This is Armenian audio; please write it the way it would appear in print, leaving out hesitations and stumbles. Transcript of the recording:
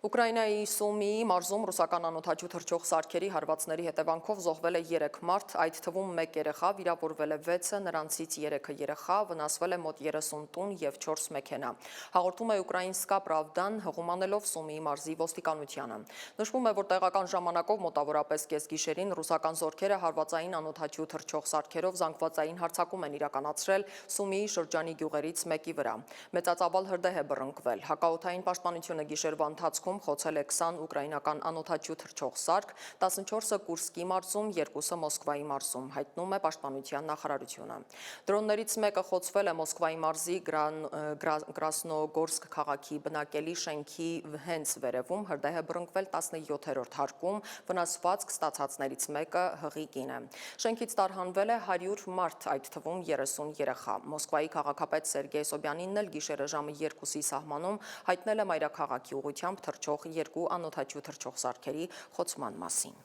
Ուկրաինայի Սումիի մարզում ռուսական անօդաչու թռչող սարքերի հարվածների հետևանքով զոհվել է 3 մարդ, այդ թվում 1 երեխա, վիրավորվել է 6-ը, նրանցից 3 երեխա, վնասվել է մոտ 30 տուն և 4 մեքենա։ Հաղորդում է Ուկրաինսկա Պրավդան, հղումանելով Սումիի մարզի ոստիկանությանը։ Նշվում է, որ տեղական ժամանակով մոտավորապես կեսգիշերին ռուսական զորքերը հարվածային անօդաչու թռչող սարքերով զանգվածային հարձակում են իրականացրել Սումիի շրջանի գյուղերից մեկի վրա։ Մեծածավալ հրդեհ է բռնկվել։ Հակաօդային պաշտպանությունը գիշերվա ընթացքում խոցել է 20 ուկրաինական անօդաչու թռչող սարք, 14-ը Կուրսկի մարզում, 2-ը Մոսկվայի մարզում, հայտնում է Պաշտպանության նախարարությունը։ Դրոններից մեկը խոցվել է Մոսկվայի մարզի Կրասնոգորսկ քաղաքի բնակելի շենքի հենց վերևում, հրդեհ է բռնկվել 17-րդ հարկում, վնասվածք ստացածներից մեկը հղի կին է։ Շենքից տարհանվել է 100 մարդ, այդ թվում 30 երեխա։ Մոսկվայի քաղաքապետ Սերգեյ Սոբյանինն էլ գիշերը ժամը 2-ի սահմանում հայտնել է մայրաքաղաքի ուղղությամբ թռչող 2 անօդաչու թռչող սարքերի խոցման մասին։